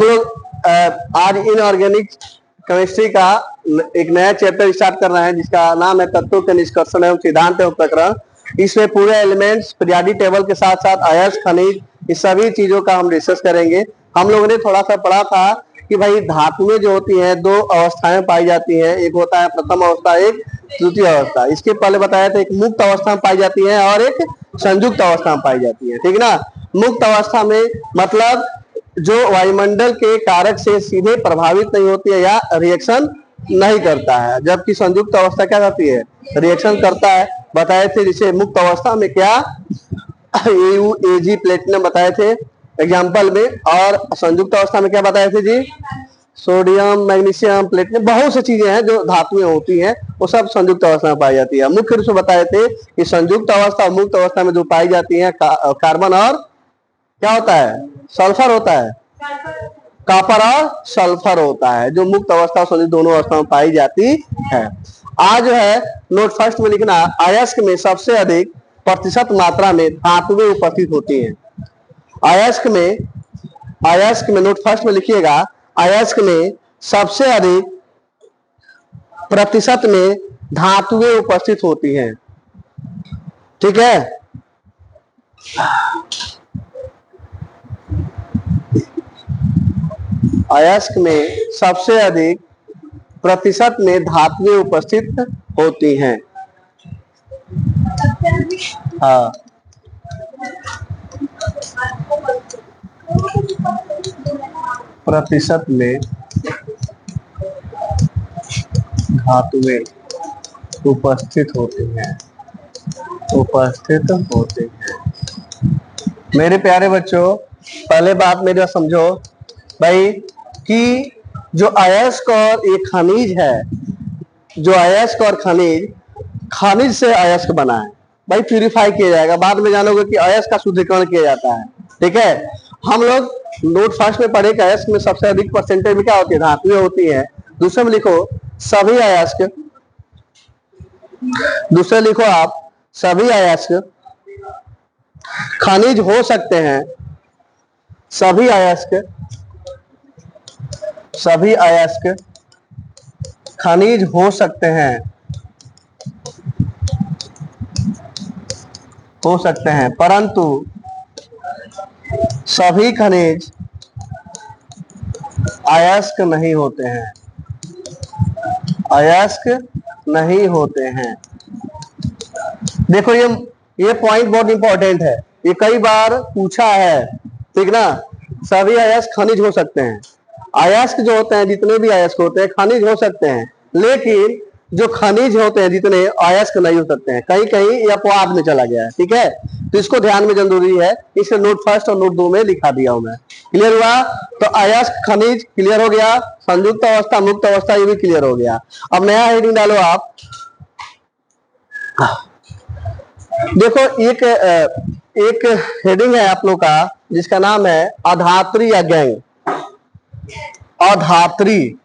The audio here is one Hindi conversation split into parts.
लोग आज इनऑर्गेनिक केमिस्ट्री का एक नया चैप्टर स्टार्ट कर रहे हैं जिसका नाम है तत्वों के निष्कर्षण एवं सिद्धांत एवं प्रकरण। इसमें पूरे एलिमेंट्स, पीरियोडिक टेबल के साथ साथ अयस्क, खनिज, इस सभी चीजों का हम डिस्कस करेंगे। हम लोगों ने थोड़ा सा पढ़ा था कि भाई धातुएं जो होती हैं दो अवस्थाएं पाई जाती हैं, एक होता है प्रथम अवस्था, एक द्वितीय अवस्था। इसके पहले बताया था एक मुक्त अवस्था में पाई जाती है और एक संयुक्त अवस्था में पाई जाती है, ठीक ना। मुक्त अवस्था में मतलब जो वायुमंडल के कारक से सीधे प्रभावित नहीं होती है या रिएक्शन नहीं करता है, जबकि संयुक्त अवस्था क्या करती है, रिएक्शन करता है। बताए थे जिसे मुक्त अवस्था में क्या AU AG प्लेटिनम बताए थे एग्जाम्पल में, और संयुक्त अवस्था में क्या बताए थे जी, सोडियम, मैग्नीशियम, प्लेटिनम, बहुत सी चीजें हैं जो धातुएं होती हैं वो सब संयुक्त अवस्था में पाई जाती है। मुख्य रूप से बताए थे कि संयुक्त अवस्था और मुक्त अवस्था में जो पाई जाती है कार्बन और क्या होता है, सल्फर होता है, कॉपर और सल्फर होता है, जो मुक्त अवस्था और संयुक्त दोनों अवस्था में पाई जाती है। आज जो है नोट फर्स्ट में लिखना, अयस्क में सबसे अधिक प्रतिशत मात्रा में धातुएं उपस्थित होती हैं। अयस्क में नोट फर्स्ट में लिखिएगा, अयस्क में सबसे अधिक प्रतिशत में धातुएं उपस्थित होती हैं, ठीक है। अयस्क में सबसे अधिक प्रतिशत में धातुएं उपस्थित होती हैं। हाँ, प्रतिशत में धातुएं उपस्थित होती हैं, उपस्थित होती हैं। मेरे प्यारे बच्चों, पहले बात मेरा समझो भाई कि जो अयस्क और ये खनिज है, जो अयस्क और खनिज से अयस्क बना है भाई, प्यूरिफाई किया जाएगा। बाद में जानोगे कि अयस्क का शुद्धिकरण किया जाता है, ठीक है। हम लोग नोट फर्स्ट में पढ़े कि अयस्क में सबसे अधिक परसेंटेज में क्या होती है, धातुएं होती है। दूसरे में लिखो सभी अयस्क, दूसरे लिखो आप सभी अयस्क खनिज हो सकते हैं, सभी अयस्क खनिज हो सकते हैं, परंतु सभी खनिज अयस्क नहीं होते हैं, अयस्क नहीं होते हैं। देखो ये पॉइंट बहुत इंपॉर्टेंट है, ये कई बार पूछा है, ठीक ना। सभी अयस्क खनिज हो सकते हैं, अयस्क जो होते हैं, जितने भी अयस्क होते हैं खनिज हो सकते हैं, लेकिन जो खनिज होते हैं जितने अयस्क नहीं हो सकते हैं। कहीं कहीं ये अपवाद में चला गया है, ठीक है। तो इसको ध्यान में जरूरी है, इसे नोट फर्स्ट और नोट 2 में लिखा दिया हूं मैं। क्लियर हुआ? तो अयस्क खनिज क्लियर हो गया, संयुक्त अवस्था, मुक्त अवस्था ये भी क्लियर हो गया। अब नया हेडिंग डालो आप। देखो एक हेडिंग है आप लोग का जिसका नाम है अधात्री या गैंग, अधात्री,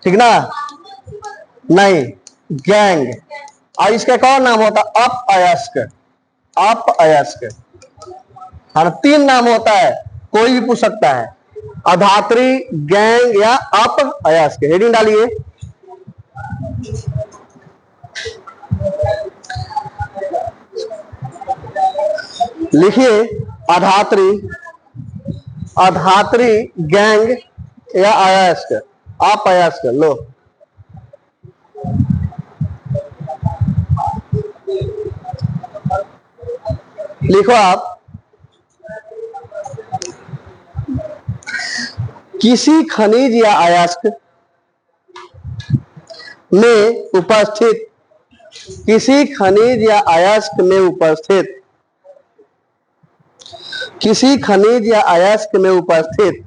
ठीक ना, नहीं गैंग। और इसका एक और नाम होता है अप अयस्क, अप अयस्क। हर 3 नाम होता है, कोई भी पूछ सकता है, अधात्री, गैंग या अप अयस्क। हेडिंग डालिए। लिखिए अधात्री, अधात्री, गैंग या अयस्क, अप अयस्क। लो लिखो आप, किसी खनिज या अयस्क में उपस्थित, किसी खनिज या अयस्क में उपस्थित, किसी खनिज या अयस्क में उपस्थित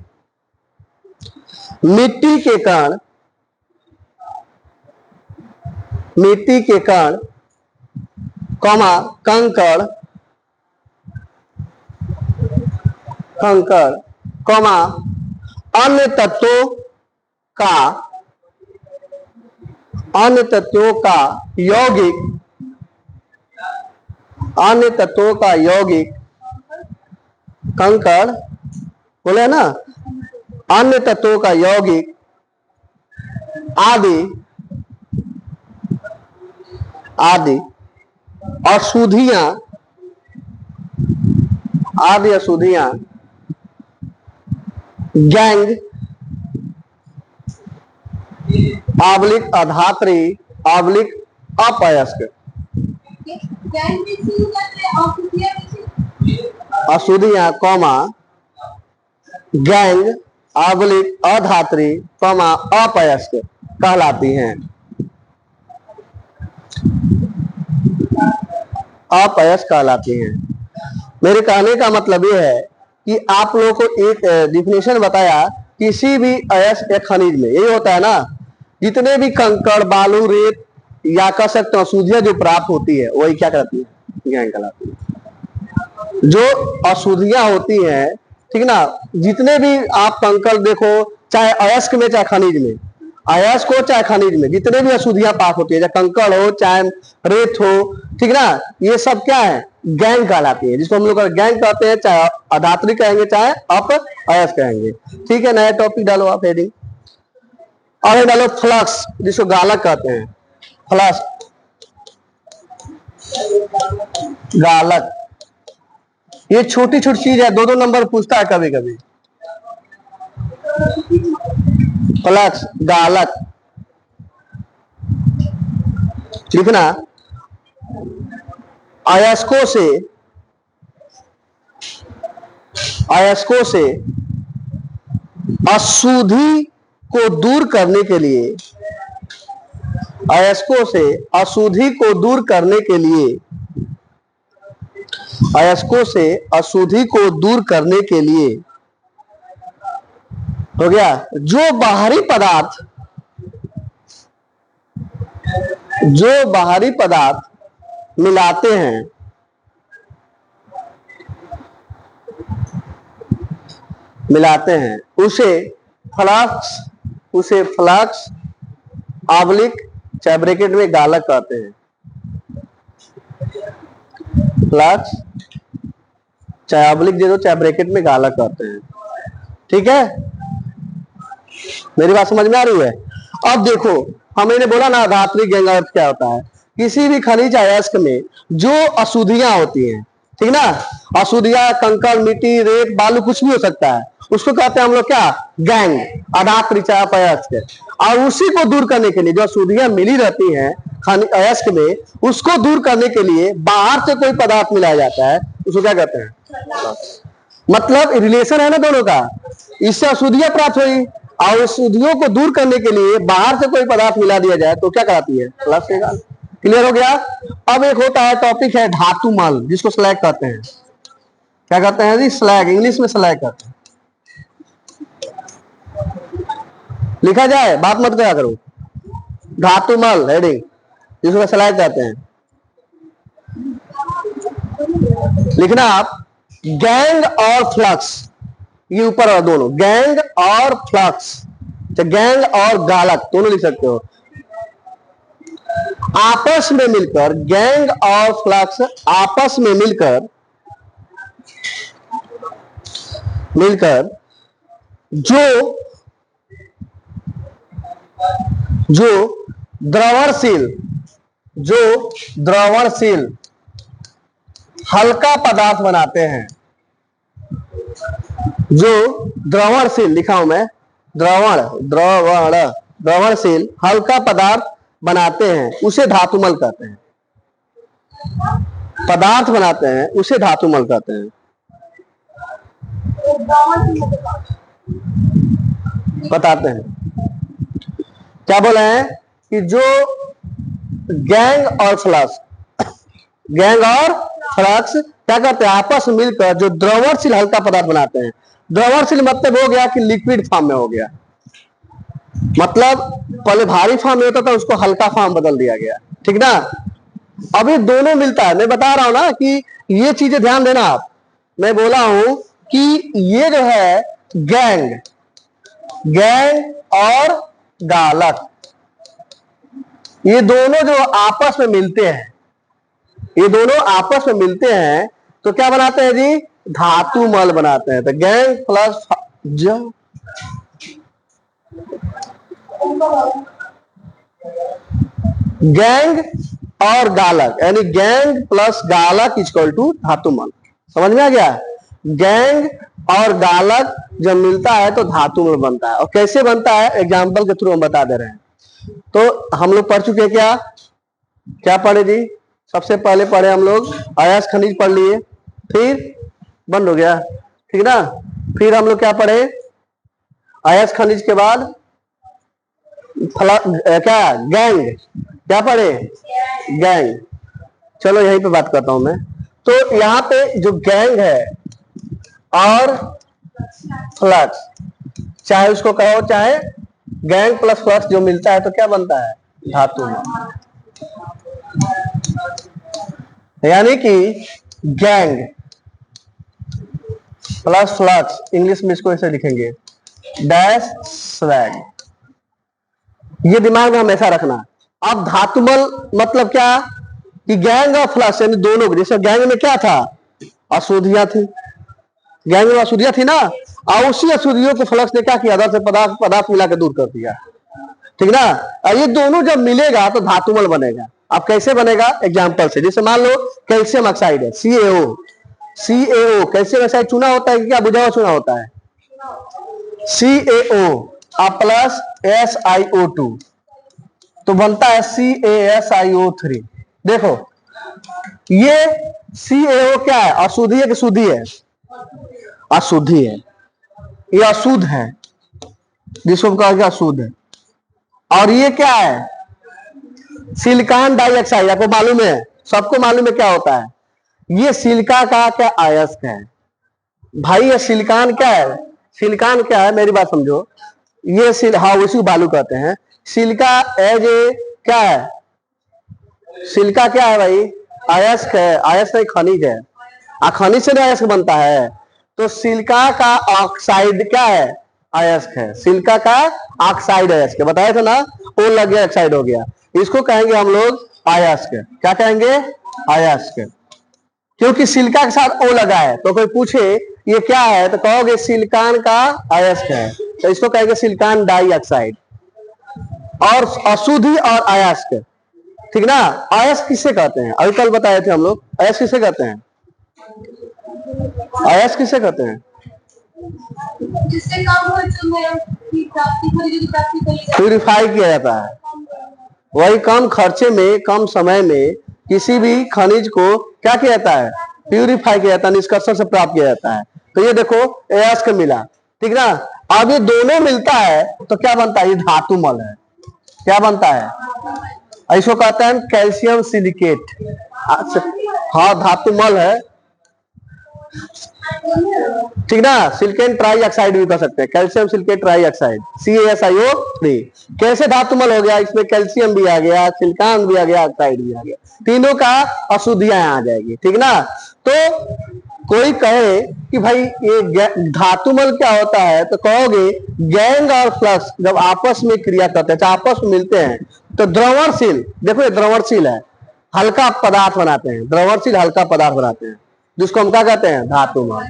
मिट्टी के कण, मिट्टी के कण, कंकड़, कंकड़, अन्य तत्वों का, अन्य तत्वों का यौगिक, अन्य तत्वों का यौगिक कंकड़ बोले ना, अन्य तत्वों का यौगिक आदि आदि अशुद्धियां गैंग ऑब्लिक अधात्री ऑब्लिक अपयस्क अशुद्धियां कॉमा गैंग ऑब्लिक अधात्री कॉमा अपयस्क कहलाती हैं। अपयस्क कहलाती हैं। मेरे कहने का मतलब यह है कि आप लोगों को एक डिफिनेशन बताया किसी भी अयस्क या खनिज में, यही होता है ना, जितने भी कंकड़ बालू रेत या कह सकते हैं अशुद्धियां जो प्राप्त होती है वही क्या कहलाती है, गैंग कहलाती है। जो अशुद्धियां होती हैं, ठीक ना, जितने भी आप कंकड़ देखो, चाहे अयस्क में चाहे खनिज में, अयस्क हो चाहे खनिज में, जितने भी अशुद्धियां प्राप्त होती है, चाहे कंकड़ हो चाहे रेत हो, ठीक ना, ये सब क्या है, गैंग कहलाती है, जिसको हम लोग गैंग कहते हैं, चाहे अधात्री कहेंगे चाहे अप अयस्क कहेंगे। ठीक है, नया टॉपिक डालो आप हेडिंग, और डालो फ्लक्स, जिसको गालक कहते हैं। फ्लक्स गालक, ये छोटी छोटी चीज है, दो दो नंबर पूछता है कभी कभी। फ्लक्स गालक लिखना, अयस्कों से अशुद्धि को दूर करने के लिए, अयस्कों से अशुद्धि को दूर करने के लिए, अयस्कों से अशुद्धि को दूर करने के लिए हो गया, जो बाहरी पदार्थ मिलाते हैं उसे फ्लक्स ऑब्लिक चाहे ब्रैकेट में गालक कहते हैं। फ्लक्स चाहे ऑब्लिक दे दो चाहे ब्रैकेट में गालक कहते हैं। ठीक है, मेरी बात समझ में आ रही है। अब देखो, हमने बोला ना धात्री गैंग अर्थ क्या होता है, किसी भी खनिज अयस्क में जो अशुद्धियां होती हैं, ठीक ना, अशुद्धियां कंकड़ मिट्टी रेत बालू कुछ भी हो सकता है, उसको कहते हैं हम लोग क्या, गैंग अधात्री चाहे अपयस्क। और उसी को दूर करने के लिए, जो अशुद्धियां मिली रहती हैं अयस्क में, उसको दूर करने के लिए बाहर से कोई पदार्थ मिलाया जाता है, उसको क्या कहते हैं, मतलब रिलेशन है ना दोनों का, इससे अशुद्धियां प्राप्त हुई और अशुद्धियों को दूर करने के लिए बाहर से कोई पदार्थ मिला दिया जाए तो क्या कहलाती है, फ्लक्स गालक। क्लियर हो गया। अब एक होता है टॉपिक है धातु मल, जिसको स्लैग कहते हैं। क्या कहते हैं जी, स्लैग, इंग्लिश में स्लैग कहते हैं। लिखा जाए, बात मत क्या करो, धातु मल हेडिंग, जिसको स्लैग कहते हैं। लिखना आप, गैंग और फ्लक्स, ये ऊपर और दोनों, गैंग और फ्लक्स, गैंग और गालक दोनों लिख सकते हो, आपस में मिलकर, गैंग और फ्लक्स आपस में मिलकर जो द्रवणशील हल्का पदार्थ बनाते हैं, जो द्रवणशील, लिखा हूं मैं, द्रवणशील हल्का पदार्थ बनाते हैं उसे धातुमल कहते हैं। पदार्थ बनाते हैं उसे धातुमल कहते हैं। बताते हैं क्या बोले हैं कि जो गैंग और फ्लक्स क्या करते हैं, आपस में मिलकर जो द्रवणशील हल्का पदार्थ बनाते हैं। द्रवणशील मतलब हो गया कि लिक्विड फॉर्म में हो गया, मतलब पहले भारी फॉर्म में होता था, उसको हल्का फॉर्म बदल दिया गया, ठीक ना। अभी दोनों मिलता है, मैं बता रहा हूं ना कि ये चीजें ध्यान देना आप। मैं बोला हूं कि ये जो है गैंग और गालक, ये दोनों जो आपस में मिलते हैं, तो क्या बनाते हैं जी, धातु मल बनाते हैं। तो गैंग प्लस गैंग और गालक, यानी गैंग प्लस गालक इक्वल टू धातुमल। समझ में आ गया? गैंग और गालक जब मिलता है तो धातुमल बनता है। और कैसे बनता है एग्जाम्पल के थ्रू हम बता दे रहे हैं। तो हम लोग पढ़ चुके क्या क्या पढ़े जी? सबसे पहले पढ़े हम लोग अयस्क खनिज पढ़ लिए, फिर बंद हो गया, ठीक ना। फिर हम लोग क्या पढ़े? अयस्क खनिज के बाद क्या गैंग, क्या पढ़े? गैंग। चलो यहीं पे बात करता हूं मैं। तो यहाँ पे जो गैंग है और फ्लक्स, चाहे उसको कहो चाहे गैंग प्लस फ्लक्स जो मिलता है तो क्या बनता है? धातु। यानी कि गैंग प्लस फ्लक्स, इंग्लिश में इसको ऐसे लिखेंगे डैश स्वैग। ये दिमाग में हमेशा रखना। अब धातुमल मतलब क्या कि गैंग और फ्लक्स यानी दोनों, जैसे गैंग में क्या था? अशुद्धियां थी, गैंग में अशुद्धियां थी ना, और उसी अशुद्धियों को फ्लक्स ने क्या किया? से पदार्थ मिला के दूर कर दिया, ठीक ना। और ये दोनों जब मिलेगा तो धातुमल बनेगा। अब कैसे बनेगा? एग्जाम्पल से, जैसे मान लो कैल्शियम ऑक्साइड है CaO। CaO कैल्शियम ऑक्साइड चूना होता है क्या बुझावा चूना होता है? CaO प्लस SiO2 तो बनता है CaSiO3। देखो ये CaO क्या है? अशुद्धि है कि शुद्धि है? अशुद्धि है, ये अशुद्ध है, जिसको कहा गया अशुद्ध है। और ये क्या है? Silicon dioxide. आपको मालूम है, सबको मालूम है क्या होता है? ये सिलिका का क्या अयस्क है भाई। ये सिलिकॉन क्या है? सिलिकॉन क्या है मेरी बात समझो। ये हाँ उसी बालू कहते हैं। सिलिका एज ए क्या है? सिलिका क्या है भाई? अयस्क है। अयस्क एक खनिज है, खनिज से अयस्क बनता है। तो सिलिका का ऑक्साइड क्या है? अयस्क है। सिलिका का ऑक्साइड अयस्क है, बताया था ना। ओ लग गया, ऑक्साइड हो गया। इसको कहेंगे हम लोग अयस्क। क्या कहेंगे? अयस्क। क्योंकि सिलिका के साथ ओ लगा है, तो कोई पूछे ये क्या है तो कहोगे सिलिकॉन का अयस्क है, तो इसको कहेंगे सिलिकॉन डाइऑक्साइड। और अशुद्धि और अयस्क, ठीक ना। अयस्क किसे कहते हैं? अभी कल बताए थे हम लोग। अयस्क किसे कहते हैं? अयस्क किसे कहते हैं? प्यूरिफाई किया जाता है। वही कम खर्चे में कम समय में किसी भी खनिज को क्या किया जाता है? प्यूरिफाई किया जाता है, निष्कर्षण से प्राप्त किया जाता है। तो ये देखो अयस्क मिला, ठीक ना। अब ये दोनों मिलता है तो क्या बनता है? ये धातुमल है। क्या बनता है? इसको कहते हैं कैल्शियम सिलिकेट। हाँ धातुमल है, ठीक ना। सिलिकॉन ट्राई ऑक्साइड भी कह सकते हैं, calcium silicate try oxide CaSiO3। कैसे धातुमल हो गया? इसमें कैल्शियम भी आ गया, सिलिकॉन भी आ गया, ऑक्साइड भी आ गया, तीनों का अशुद्धियां आ जाएगी, ठीक ना। तो कोई कहे कि भाई ये धातुमल क्या होता है, तो कहोगे गैंग और फ्लक्स जब आपस में क्रिया करते हैं, आपस में मिलते हैं तो द्रवणशील, देखो ये द्रवणशील है, हल्का पदार्थ बनाते हैं। द्रवणशील हल्का पदार्थ बनाते हैं, जिसको हम क्या कहते हैं? धातुमल।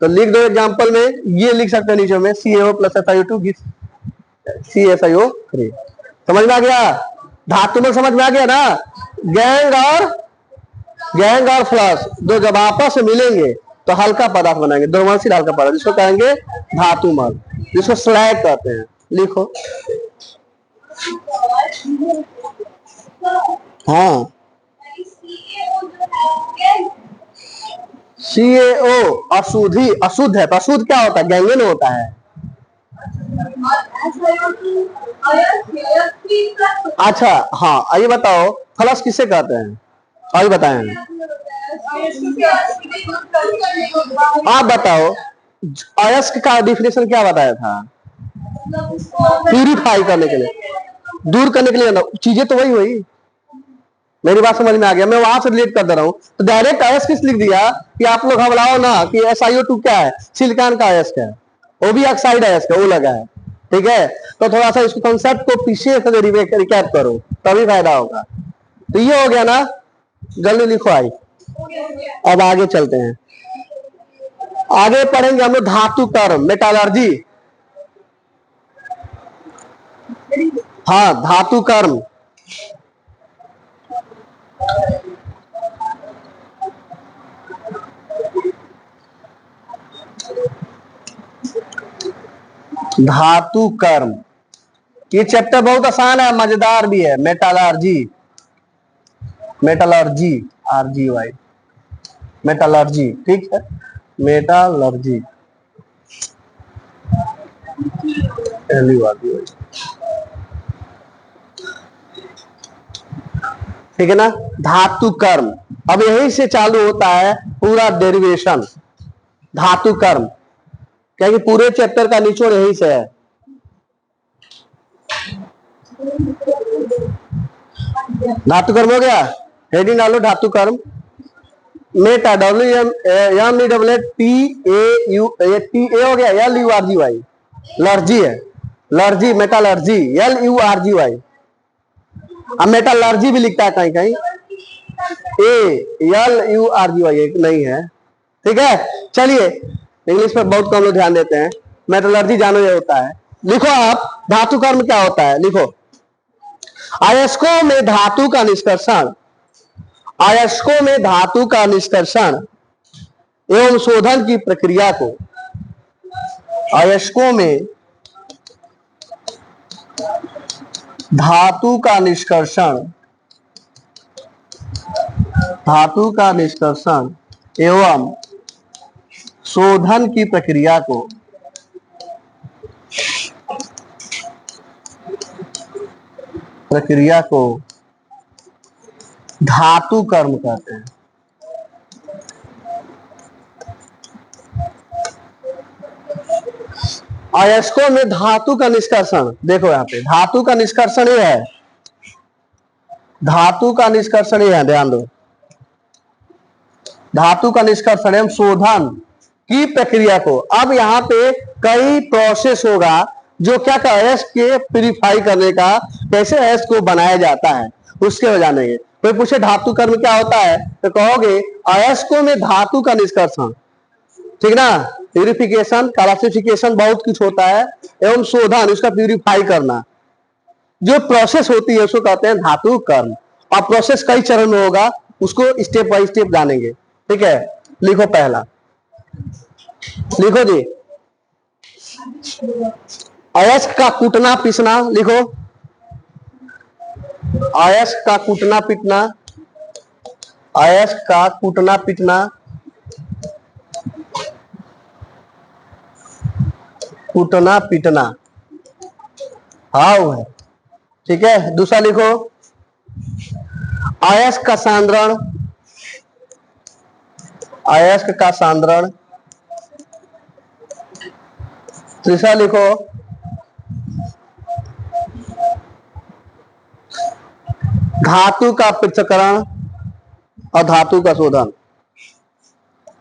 तो लिख दो एग्जांपल में, ये लिख सकते हैं नीचे में CaO प्लस SiO2 CaSiO3। समझ में आ गया? धातुमल समझ में आ गया ना। गैंग और फ्लक्स दो जब आपस में मिलेंगे तो हल्का पदार्थ बनाएंगे, द्रवणशील हल्का पदार्थ, जिसको कहेंगे धातुमल, जिसको स्लैग कहते हैं। लिखो। हाँ CaO अशुद्धि, अशुद्ध है। तो अशुद्ध क्या होता है? गैंगन होता है। अच्छा हाँ, आइए बताओ फ्लक्स किसे कहते हैं? आइए बताएं। आप बताओ अयस्क का डिफिनेशन क्या बताया था? प्यूरिफाई करने के लिए, दूर करने के लिए ना, चीजें तो वही हुई। मेरी बात समझ में आ गया, मैं वहां से रिलेट कर दे रहा हूं। तो डायरेक्ट अयस्क किस लिख दिया कि आप लोग घबराओ ना कि SiO2 क्या है? सिलिकॉन का अयस्क है, वो भी ऑक्साइड अयस्क है, वो लगा है, ठीक है। तो थोड़ा सा इसको कंसेप्ट को पीछे से रिकैप करो, तभी फायदा होगा। तो ये हो गया ना, जल्दी लिखो। आई अब आगे चलते हैं, आगे पढ़ेंगे हम लोग धातु कर्म, मेटालर्जी। हाँ, धातु कर्म। धातु कर्म, ये चैप्टर बहुत आसान है, मजेदार भी है। मेटालर्जी, मेटालर्जी, RGY, मेटालर्जी, ठीक है, मेटालर्जी, ठीक है ना। धातु कर्म, अब यही से चालू होता है पूरा डेरिवेशन, धातु कर्म, क्या कि पूरे चैप्टर का निचोड़ यही से है। धातु कर्म हो गया, हेडिंग डालो धातु कर्म। मेटा, WMETAUTA हो गया, LURGY, लर्जी है, लर्जी, मेटालर्जी, LURGY। अब मेटालर्जी भी लिखता है कहीं कहीं, ALURGY नहीं है, ठीक है। चलिए, इंग्लिश पर बहुत कम लोग ध्यान देते हैं, मेटालर्जी जानो ये होता है। लिखो आप, धातु कर्म क्या होता है, लिखो। अयस्कों में धातु का निष्कर्षण, अयस्कों में धातु का निष्कर्षण एवं शोधन की प्रक्रिया को, अयस्कों में धातु का निष्कर्षण, धातु का निष्कर्षण एवं शोधन की प्रक्रिया को धातु कर्म कहते हैं। अयस्कों में धातु का निष्कर्षण, देखो यहां पे धातु का निष्कर्षण ये है, धातु का निष्कर्षण ये है, ध्यान दो, धातु का निष्कर्षण एवं शोधन की प्रक्रिया को। अब यहाँ पे कई प्रोसेस होगा जो क्या का अयस्क के प्यूरिफाई करने का, कैसे अयस्क को बनाया जाता है उसके हो जानेंगे। कोई पूछे धातु कर्म क्या होता है तो कहोगे अयस्कों में धातु का निष्कर्षण, ठीक ना, प्यूरिफिकेशन, क्लासिफिकेशन, बहुत कुछ होता है, एवं शोधन, उसका प्यूरिफाई करना, जो प्रोसेस होती है उसको कहते हैं धातु कर्म। और प्रोसेस कई चरण में होगा, उसको स्टेप बाय स्टेप जानेंगे, ठीक है। लिखो पहला, लिखो जी, अयस्क का कूटना पीसना, लिखो, अयस्क का कूटना पीटना, अयस्क का कूटना पीटना, कूटना पीटना, हाँ वो है, ठीक है। दूसरा लिखो, अयस्क का सांद्रण, अयस्क का सांद्रण। तीसरा लिखो, धातु का पृथक्करण और धातु का शोधन,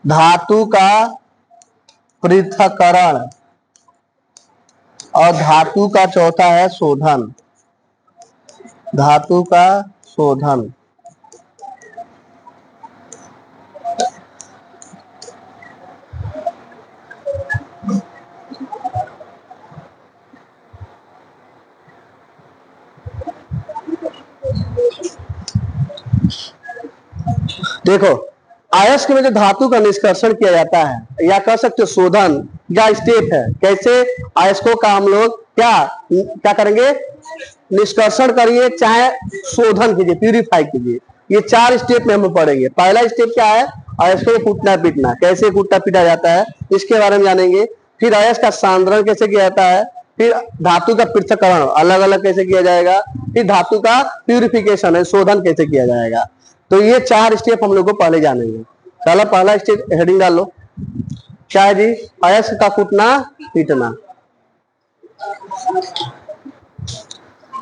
धातु का पृथक्करण और धातु का चौथा है शोधन, धातु का शोधन। देखो, अयस्क में जो धातु का निष्कर्षण किया जाता है या कह सकते हो शोधन या स्टेप है, कैसे अयस्कों का हम लोग क्या करेंगे, निष्कर्षण करिए चाहे शोधन कीजिए, प्यूरिफाई कीजिए। ये 4 स्टेप में हम पढ़ेंगे। पहला स्टेप क्या है, अयस्कों को कूटना पीटना, कैसे कूटना पीटा जाता है इसके बारे में जानेंगे। फिर अयस्क का सांद्रण कैसे किया जाता है, फिर धातु का पृथक्करण अलग अलग कैसे किया जाएगा, फिर धातु का प्यूरिफिकेशन है, शोधन कैसे किया जाएगा। तो ये 4 स्टेप हम लोग को पहले जानेंगे। चलो पहला स्टेप हेडिंग डालो, क्या है जी, अयस्क का कूटना पीटना।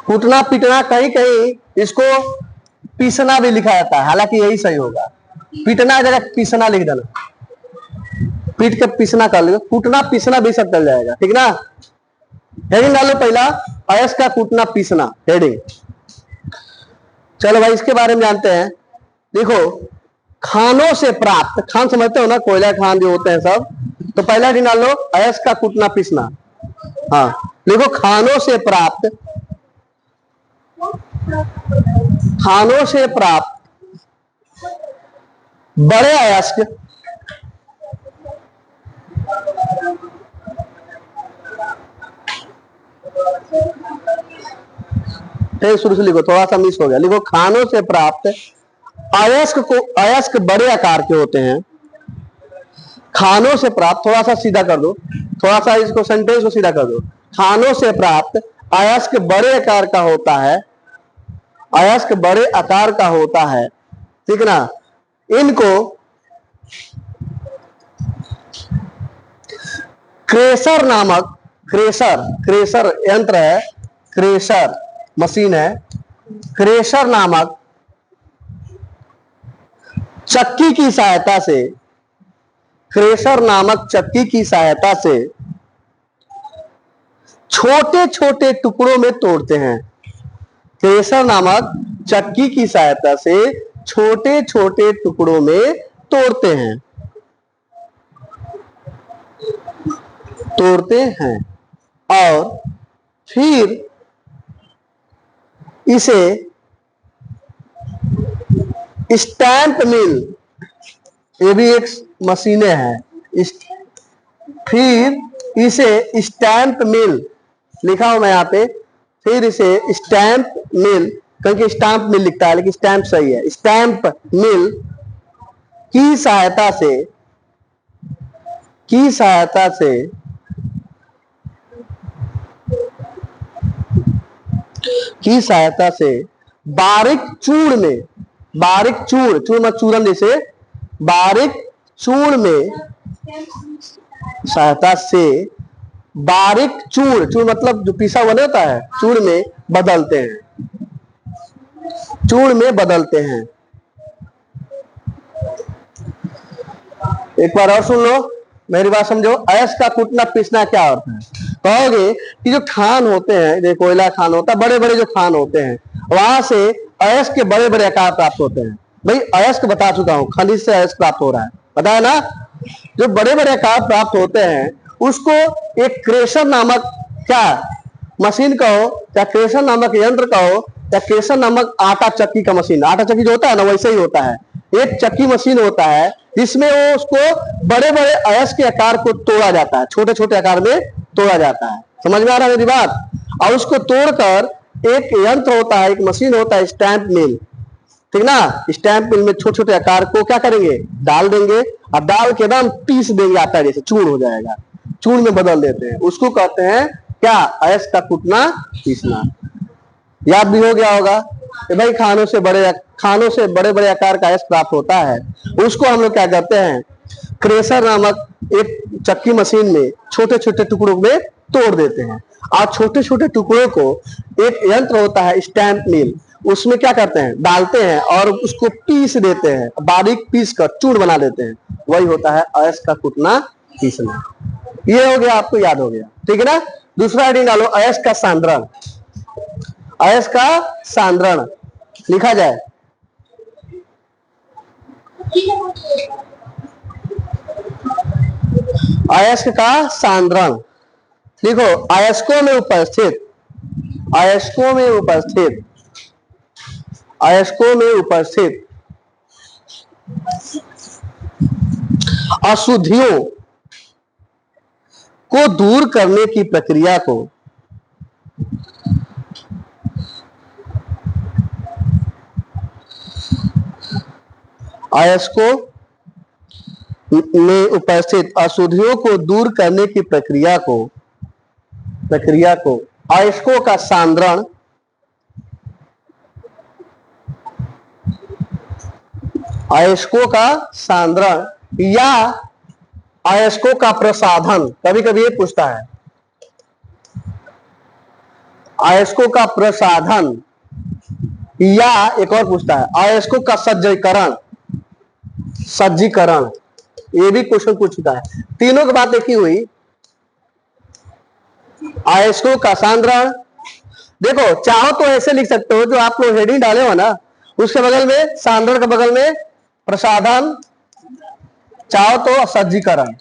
कूटना पीटना, कहीं कहीं इसको पीसना भी लिखा जाता है, हालांकि यही सही होगा, पीटना जगह पीसना लिख देना, पीट के पीसना कर लो, कूटना पीसना भी सब चल जाएगा, ठीक ना। हेडिंग डालो पहला, अयस्क का कूटना पीसना, हेडिंग। चलो भाई इसके बारे में जानते हैं। देखो, खानों से प्राप्त, खान समझते हो ना, कोयला खान जो होते हैं सब, तो पहला हेडिंग डालो अयस्क का कूटना पीसना। हाँ लिखो, खानों से प्राप्त खानों से प्राप्त बड़े अयस्क फिर शुरू से लिखो, थोड़ा सा मिस हो गया, लिखो खानों से प्राप्त अयस्क बड़े आकार के होते हैं। खानों से प्राप्त, थोड़ा सा सीधा कर दो, थोड़ा सा इसको सेंटेंस को सीधा कर दो। खानों से प्राप्त अयस्क बड़े आकार का होता है, अयस्क बड़े आकार का होता है, ठीक ना। इनको क्रेशर नामक, क्रेशर यंत्र है, क्रेशर मशीन है, क्रेशर नामक चक्की की सहायता से, क्रेशर नामक चक्की की सहायता से छोटे छोटे टुकड़ों में तोड़ते हैं। क्रेशर नामक चक्की की सहायता से छोटे छोटे टुकड़ों में तोड़ते हैं, और फिर इसे स्टैंप मिल, ये भी एक मशीनें हैं, फिर इसे स्टैंप मिल लिखा हूं मैं यहाँ पे, फिर इसे स्टैंप मिल, क्योंकि स्टैंप मिल लिखता है लेकिन स्टैंप सही है, स्टैंप मिल की सहायता से बारीक चूर्ण में, बारीक चूर्ण मत चूरन, जैसे बारीक चूर्ण में सहायता से बारीक चूर्ण मतलब जो पिसा हुआ होता है, चूर्ण में बदलते हैं। एक बार और सुन लो, मेरी बात समझो। अयस्क का कूटना पीसना क्या होता है? कहोगे कि जो खान होते हैं, जो कोयला खान होता है, बड़े बड़े जो खान होते हैं, वहां से अयस्क के बड़े बड़े आकार प्राप्त होते हैं। भाई अयस्क बता चुका हूं, खनिज से अयस्क प्राप्त हो रहा है, पता है ना। जो बड़े बड़े आकार प्राप्त होते हैं उसको एक क्रेशर नामक क्या मशीन कहो, या क्रेशर नामक यंत्र कहो, या क्रेशर नामक आटा चक्की का मशीन, आटा चक्की जो होता है ना वैसे ही होता है, एक चक्की मशीन होता है जिसमें वो उसको बड़े बड़े अयस्क के आकार को तोड़ा जाता है, छोटे छोटे आकार में तोड़ा जाता है। समझ में आ रहा है मेरी बात? और उसको तोड़कर एक यंत्र होता है, एक मशीन होता है, स्टैंप मिल, ठीक ना। स्टैंप मिल में छोटे छोटे आकार को क्या करेंगे, डाल देंगे, और डाल के एकदम पीस देंगे, आता है जैसे चूर्ण हो जाएगा, चूर्ण में बदल देते हैं, उसको कहते हैं क्या, अयस्क का कूटना पीसना। याद भी हो गया होगा कि भाई खानों से बड़े बड़े आकार का अयस्क प्राप्त होता है, उसको हम लोग क्या करते हैं, क्रेशर नामक एक चक्की मशीन में छोटे छोटे टुकड़ों में तोड़ देते हैं, और छोटे छोटे टुकड़ों को एक यंत्र होता है स्टैंप मिल, उसमें क्या करते हैं, डालते हैं और उसको पीस देते हैं, बारीक पीस कर चूर्ण बना देते हैं, वही होता है अयस्क का कूटना पीसना। ये हो गया, आपको याद हो गया, ठीक है ना। दूसरा हेडिंग डालो, अयस्क का सांद्रण। अयस्क का सांद्रण लिखा जाए, अयस्क का सांद्रण लिखो, अयस्कों में उपस्थित अशुद्धियों को दूर करने की प्रक्रिया को अयस्कों में उपस्थित अशुद्धियों को दूर करने की प्रक्रिया को अयस्कों का सांद्रण या अयस्कों का प्रसाधन, कभी कभी ये पूछता है, अयस्कों का प्रसाधन, या एक और पूछता है अयस्कों का सज्जीकरण, ये भी क्वेश्चन पूछ चुका है। तीनों की बात देखी हुई। अयस्कों का सांद्रण, देखो चाहो तो ऐसे लिख सकते हो, जो आप लोग हेडिंग डाले हो ना, उसके बगल में सांद्रण के बगल में प्रसाधन, चाहो तो सज्जीकरण,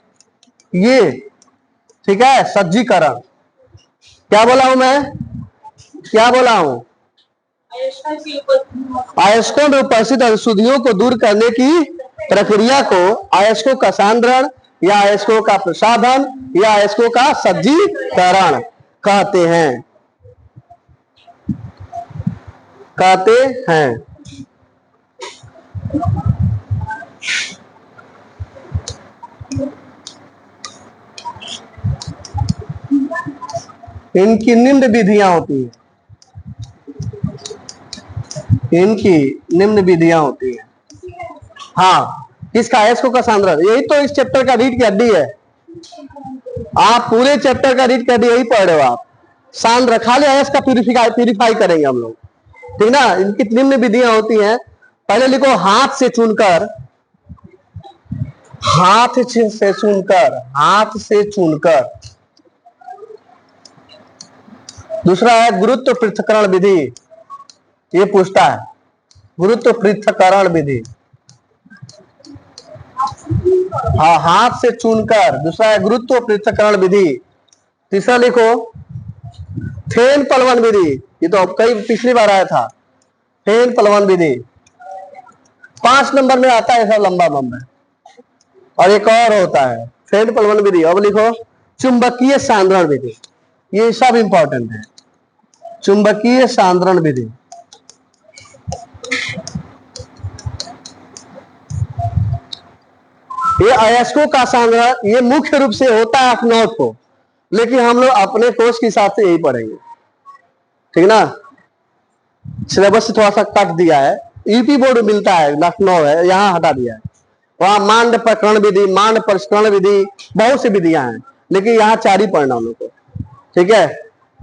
ये ठीक है, सज्जीकरण। क्या बोला हूं मैं, क्या बोला हूं, अयस्कों में उपस्थित अशुद्धियों को दूर करने की प्रक्रिया को अयस्कों का सांद्रण या अयस्कों का प्रसाधन या अयस्कों का सज्जीकरण कहते हैं। इनकी निम्न विधियां होती हैं। हाँ, किसका? अयस्कों का सांद्रण। यही तो इस चैप्टर का रीढ़ की हड्डी है। आप पूरे चैप्टर का रीढ़ की हड्डी यही पढ़ रहे हो। आप सांद्र खाली अयस्क का प्यूरिफाई करेंगे हम लोग, ठीक ना। इनकी निम्न विधियां होती हैं। पहले लिखो हाथ से चुनकर। दूसरा है गुरुत्व पृथक्करण विधि। ये पूछता है गुरुत्व पृथक्करण विधि। हाँ, हाथ से चुनकर। दूसरा है गुरुत्व पृथक्करण विधि। तीसरा लिखो फेन पलवन विधि। ये तो कई पिछली बार आया था, फेन पलवन विधि। 5 नंबर में आता है, सब लंबा बम है। और एक और होता है फेन पलवन विधि। अब लिखो चुंबकीय सांद्रण विधि। ये सब इंपॉर्टेंट है। चुंबकीय सांद्रण विधि। ये अयस्कों का सांद्रण ये मुख्य रूप से होता है अखनौत को, लेकिन हम लोग अपने कोर्स के हिसाब से यही पढ़ेंगे, ठीक ना। सिलेबस से थोड़ा सा कट दिया है। यूपी बोर्ड मिलता है, लखनऊ है, यहाँ हटा दिया है। वहां मांड प्रकरण विधि, मांड परिष्करण विधि, बहुत सी विधियां हैं, लेकिन यहाँ 4 ही पढ़ना हम लोग को, ठीक है।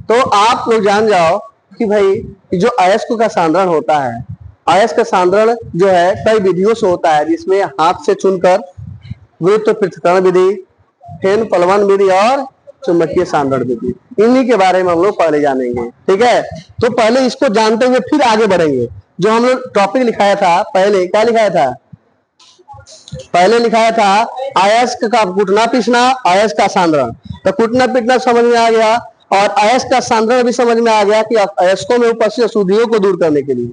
तो आप लोग जान जाओ कि भाई जो अयस्क का सांद्रण होता है, अयस्क का सांद्रण जो है कई विधियों से होता है, जिसमें हाथ से चुनकर, गुरुत्व पृथक्करण विधि, फेन पलवन विधि और चुंबकीय सांद्रण विधि। इन्हीं के बारे में हम लोग पहले जानेंगे, ठीक है। तो पहले इसको जानते हुए फिर आगे बढ़ेंगे। जो हम लोग टॉपिक लिखाया था पहले, क्या लिखाया था? पहले लिखाया था अयस्क का कूटना पीसना, अयस्क का सांद्रण। तो कूटना पीटना समझ में आ गया, और अयस्क का सांद्रण भी समझ में आ गया कि अयस्कों में उपस्थित अशुद्धियों को दूर करने के लिए,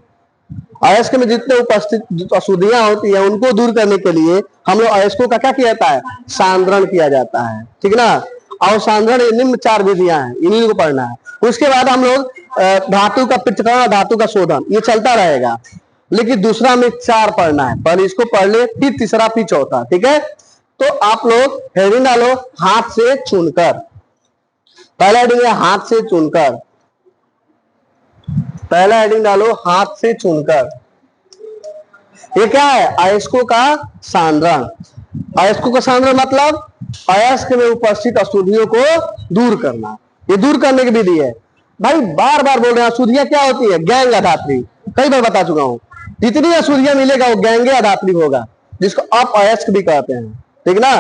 अयस्क में जितने उपस्थित अशुद्धियां होती है उनको दूर करने के लिए हम लोग अयस्कों का क्या किया जाता है? सांद्रण किया जाता है, ठीक ना। और सांद्रण निम्न 4 विधियां हैं, इन्हीं को पढ़ना है। उसके बाद हम लोग धातु का पृथक्करण, धातु का शोधन, ये चलता रहेगा, लेकिन दूसरा में 4 पढ़ना है। पहले इसको पढ़ ले, फिर तीसरा, फिर चौथा, ठीक है। तो आप लोग हेडिंग डालो हाथ से चुनकर। पहला हेडिंग है हाथ से चुनकर। पहला हेडिंग डालो हाथ से चुनकर। ये क्या है? अयस्कों का सांद्रण। अयस्कों का सांद्रण मतलब अयस्क में उपस्थित अशुद्धियों को दूर करना। ये दूर करने की विधि है। भाई बार बार बोल रहे हैं, अशुद्धियां क्या होती है? गैंग अधात्री। कई बार बता चुका हूं। जितनी अशुद्धियां मिलेगा वो गैंगे अधात्री होगा, जिसको अप अयस्क भी कहते हैं, ठीक ना।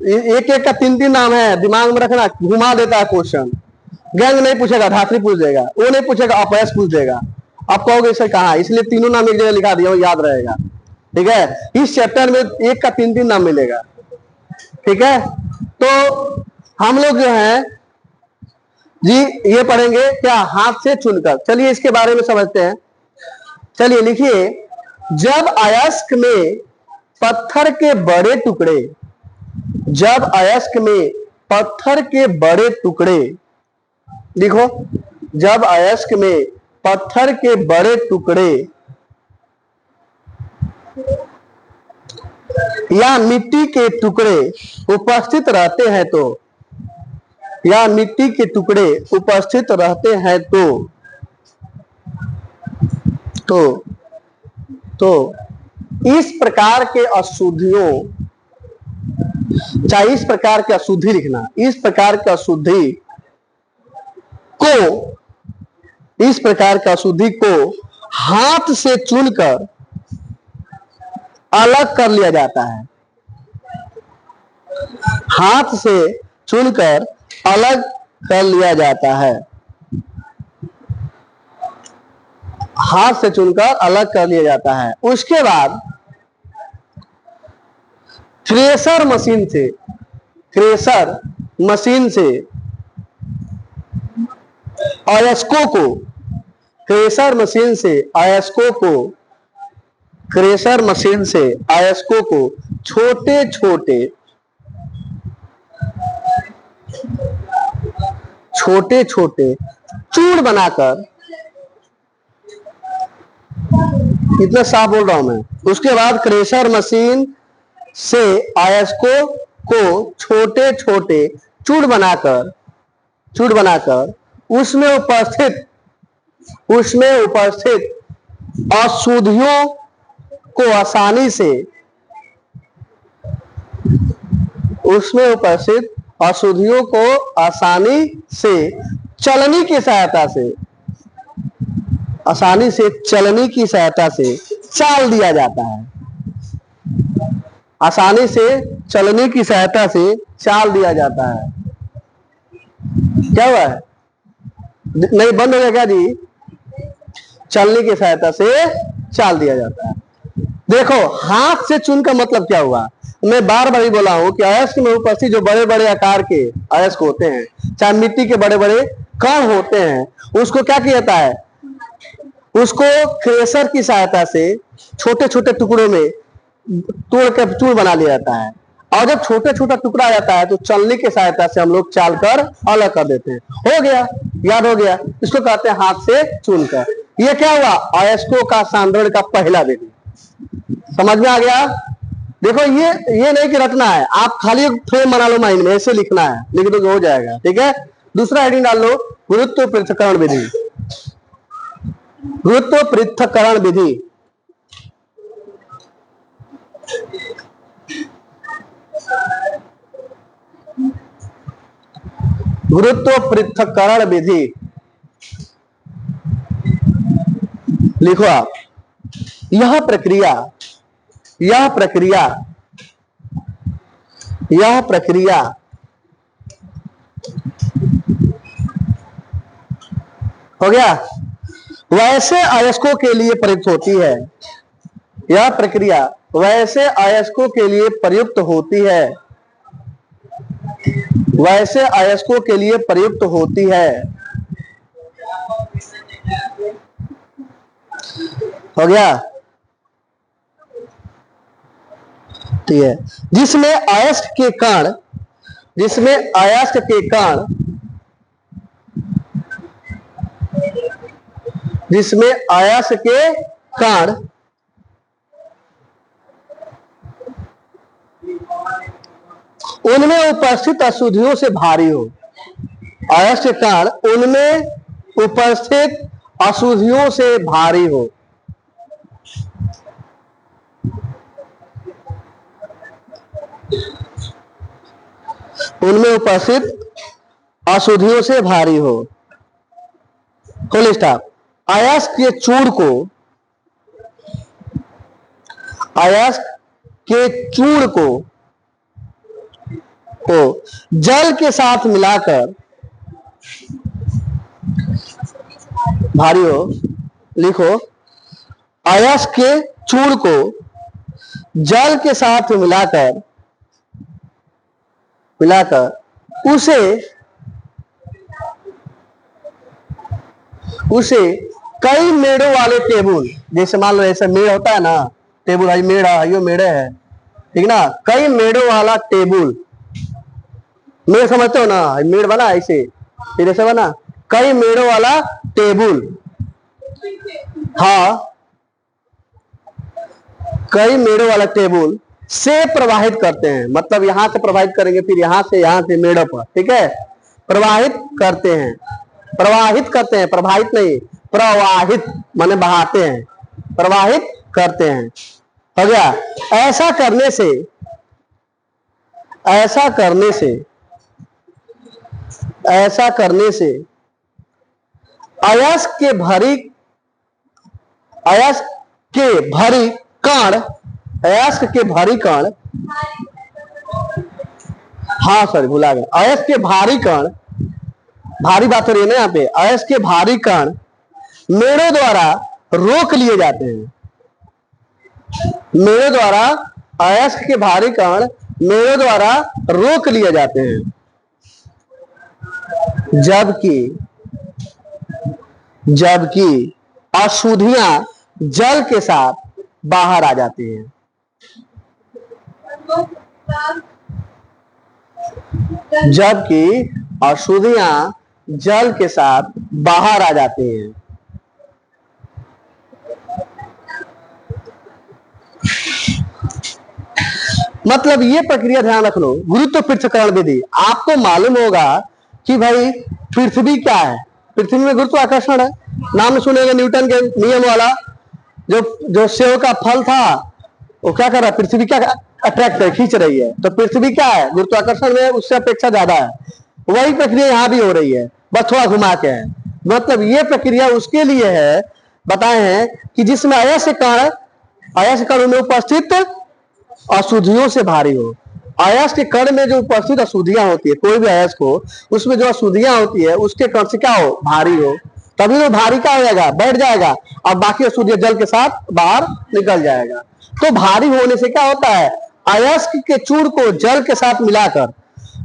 एक एक का 3-3 नाम है, दिमाग में रखना, घुमा देता है क्वेश्चन। गैंग नहीं पूछेगा, धात्री पूछ देगा, वो नहीं पूछेगा, अपयश पूछ देगा। आप कहोगे इसे कहा, इसलिए तीनों नाम एक जगह लिखा दिया, याद रहेगा, ठीक है। इस चैप्टर में एक का 3-3 नाम मिलेगा, ठीक है। तो हम लोग जो है जी ये पढ़ेंगे क्या? हाथ से चुनकर। चलिए इसके बारे में समझते हैं। चलिए लिखिए, जब अयस्क में पत्थर के बड़े टुकड़े, जब अयस्क में पत्थर के बड़े टुकड़े, लिखो, जब अयस्क में पत्थर के बड़े टुकड़े या मिट्टी के टुकड़े उपस्थित रहते हैं तो, या मिट्टी के टुकड़े उपस्थित रहते हैं तो इस प्रकार के अशुद्धियों, चाहे इस प्रकार की अशुद्धि लिखना, इस प्रकार की अशुद्धि को, इस प्रकार की अशुद्धि को हाथ से चुनकर अलग कर लिया जाता है। हाथ से चुनकर अलग कर लिया जाता है। हाथ से चुनकर अलग कर लिया जाता है। उसके बाद थ्रेसर मशीन से, थ्रेसर मशीन से अयस्कों को क्रेशर मशीन से अयस्कों को क्रेशर मशीन से अयस्कों को छोटे छोटे छोटे छोटे चूर्ण बनाकर, इतना साफ बोल रहा हूं मैं, उसके बाद क्रेशर मशीन से अयस्कों को छोटे छोटे चूर्ण बनाकर उसमें उपस्थित अशुद्धियों को आसानी से चलनी की सहायता से चाल दिया जाता है। आसानी से चलनी की सहायता से चाल दिया जाता है। क्या हुआ है? नहीं, बंद हो गया क्या जी? चलनी की सहायता से चाल दिया जाता है। देखो, हाथ से चूर्ण का मतलब क्या हुआ? मैं बार बार ही बोला हूं कि अयस्क में उपस्थित जो बड़े बड़े आकार के अयस्क होते हैं, चाहे मिट्टी के बड़े बड़े कण होते हैं, उसको क्या किया जाता है? उसको क्रेशर की सहायता से छोटे छोटे टुकड़ों में तोड़ कर चूर्ण बना लिया जाता है। और जब छोटे छोटा टुकड़ा आ जाता है तो चलनी की सहायता से हम लोग चाल कर अलग कर देते हैं। हो गया, याद हो गया। इसको कहते हैं हाथ से चूर्ण कर। ये क्या हुआ? अयस्कों का सांद्रण का पहला विधि। समझ में आ गया? देखो, ये नहीं कि रटना है, आप खाली एक फ्रेम बना लो माइंड में, ऐसे लिखना है, लिख दो हो जाएगा। ठीक है, दूसरा हेडिंग डाल लो, गुरुत्व पृथक्करण विधि। गुरुत्व पृथक्करण विधि। गुरुत्व पृथक्करण विधि लिखो आप। यह प्रक्रिया हो गया, वैसे अयस्कों के लिए प्रयुक्त होती है। यह प्रक्रिया वैसे अयस्कों के लिए प्रयुक्त होती है। वैसे अयस्कों के लिए प्रयुक्त होती है। हो गया? ठीक है। जिसमें अयस्क के कण उनमें उपस्थित अशुद्धियों से भारी हो। अयस्क कण उनमें उपस्थित अशुद्धियों से भारी हो। उनमें उपस्थित अशुद्धियों से भारी हो। Full stop. अयस्क के चूर्ण को जल के साथ मिलाकर भारी हो। लिखो, अयस्क के चूर्ण को जल के साथ मिलाकर उसे कई मेड़ों वाले टेबुल, जैसे मान लो ऐसा मेड़ होता है ना, टेबुल है, मेड़ है, यो मेड़ है, ठीक ना, कई मेड़ों वाला टेबुल। मेड़ समझते हो ना? मेड़ बना ऐसे, फिर ऐसे बना, कई मेड़ों वाला टेबुल। हाँ, कई मेड़ों वाला टेबुल से प्रवाहित करते हैं। मतलब यहां से प्रवाहित करेंगे, फिर यहां से मेड़ों पर, ठीक है, प्रवाहित करते हैं। प्रवाहित नहीं, प्रवाहित माने बहाते हैं, प्रवाहित करते हैं। हो गया? ऐसा करने से अयस्क के भारी कण, हाँ सर भुला गया, अयस्क के भारी कण, भारी बात हो रही है ना यहाँ पे, अयस्क के भारी कण मेड़ों द्वारा रोक लिए जाते हैं। अयस्क के भारी कण मेड़ों द्वारा रोक लिए जाते हैं। जबकि अशुद्धियां जल के साथ बाहर आ जाती हैं। जबकि अशुद्धियां जल के साथ बाहर आ जाती हैं। मतलब ये प्रक्रिया ध्यान रख लो, गुरुत्व पृथक्करण विधि। आपको मालूम होगा कि भाई पृथ्वी क्या है, पृथ्वी में गुरुत्वाकर्षण है, नाम सुनेंगे न्यूटन के नियम वाला। जो जो सेव का फल था वो क्या कर रहा है, पृथ्वी क्या अट्रैक्ट है, खींच रही है। तो पृथ्वी क्या है, गुरुत्वाकर्षण में उससे अपेक्षा ज्यादा है। वही प्रक्रिया यहाँ भी हो रही है, बस थोड़ा घुमा के है। मतलब ये प्रक्रिया उसके लिए है, बताए हैं कि जिसमें अयस्क कण में उपस्थित अशुद्धियों से भारी हो। अयस्क के कण में जो उपस्थित अशुद्धियां होती है, कोई भी अयस्क हो उसमें जो अशुद्धियां होती है उसके कण से क्या हो, भारी हो। तभी वो भारी क्या हो जाएगा, बैठ जाएगा, और बाकी अशुद्धियां जल के साथ बाहर निकल जाएगा। तो भारी होने से क्या होता है, अयस्क के चूड़ को जल के साथ मिलाकर,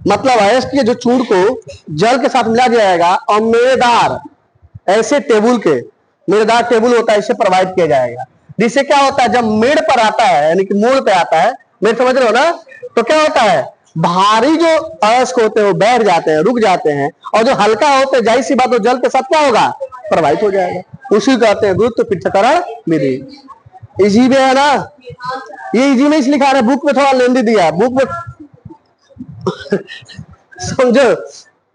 मतलब अयस्क के जो चूड़ को जल के साथ मिला जाएगा और मेड़दार ऐसे टेबुल के, मेड़दार टेबुल होता है, इसे प्रोवाइड किया जाएगा। जिससे क्या होता है, जब मेड़ पर आता है यानी कि मोड़ पे आता है, मेड़ समझ रहे हो ना, तो क्या होता है, भारी जो अयस्क होते हैं वो बैठ जाते हैं, रुक जाते हैं, और जो हल्का होते हैं जाहिर सी बात, वो जल के साथ क्या होगा, प्रवाहित हो जाएगा। उसी को कहते हैं गुरुत्व पृथक्करण विधि। इजी में है ना, ये इजी में इसलिए लिखा रहा है, बुक में थोड़ा लेंदी दिया है, बुक में समझो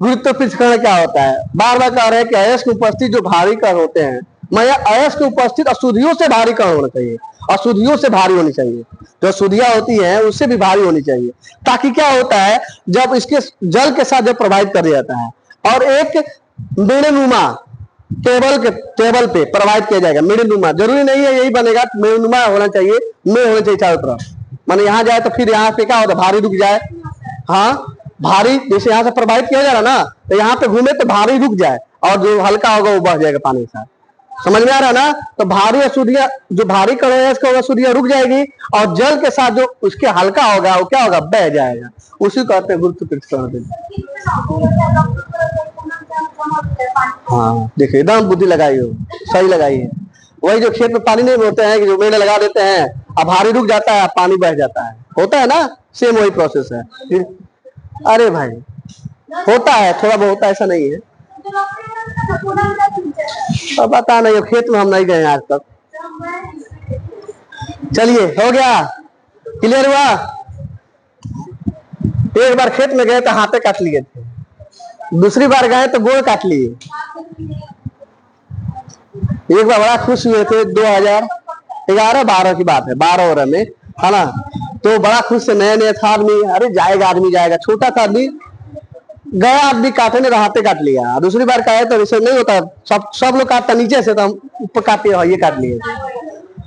गुरुत्व पृथक्करण क्या होता है। बार बार कह रहे हैं कि अयस्क उपस्थित जो भारी कण होते हैं, मैं अयस्क उपस्थित अशुद्धियों से भारी कण होना चाहिए, अशुद्धियों से भारी होनी चाहिए, जो अशुद्धियां होती हैं उससे भी भारी होनी चाहिए। ताकि क्या होता है, जब इसके जल के साथ जब प्रवाहित कर दिया जाता है और एक मेड़नुमा टेबल पे प्रवाहित किया जाएगा। मेड़नुमा जरूरी नहीं है यही बनेगा, मेड़नुमा होना चाहिए, में होना चाहिए चारों तरफ। माने यहाँ जाए तो फिर यहाँ पे क्या होता है, भारी रुक जाए। हाँ, भारी जैसे यहाँ से प्रवाहित किया जा रहा ना, तो यहाँ पे घूमे तो भारी रुक जाए, और जो हल्का होगा वो बह जाएगा पानी के साथ। समझ में आ रहा है ना। तो भारी अशुद्धियां, जो भारी कण है इसका अशुद्धियां रुक जाएगी, और जल के साथ जो उसके हल्का होगा वो क्या होगा, बह जाएगा। उसी को कहते हैं गुरुत्व पृथक्करण। हाँ देखिए, एकदम बुद्धि लगाई हो, सही लगाई है। वही जो खेत में पानी नहीं होते हैं कि जो मेड़ लगा देते हैं, अब भारी रुक जाता है, पानी बह जाता है, होता है ना, सेम वही प्रोसेस है। अरे भाई होता है, थोड़ा बहुत होता है, ऐसा नहीं है। अब पता नहीं, खेत में हम नहीं गए आज तक। चलिए हो गया, क्लियर हुआ। एक बार खेत में गए तो हाथे काट लिए थे, दूसरी बार गए तो गोड़ काट लिए। एक बार बड़ा खुश हुए थे, 2011-12 की बात है, 12 में है ना। तो बड़ा खुश से, नया नया था आदमी, अरे जाएगा आदमी जाएगा, छोटा था आदमी, गया आदमी काटने तो हाथे काट लिया। दूसरी बार कहा तो ऐसे नहीं होता, सब लोग काटता नीचे से, तो हम ऊपर काटे, ये काट लिए।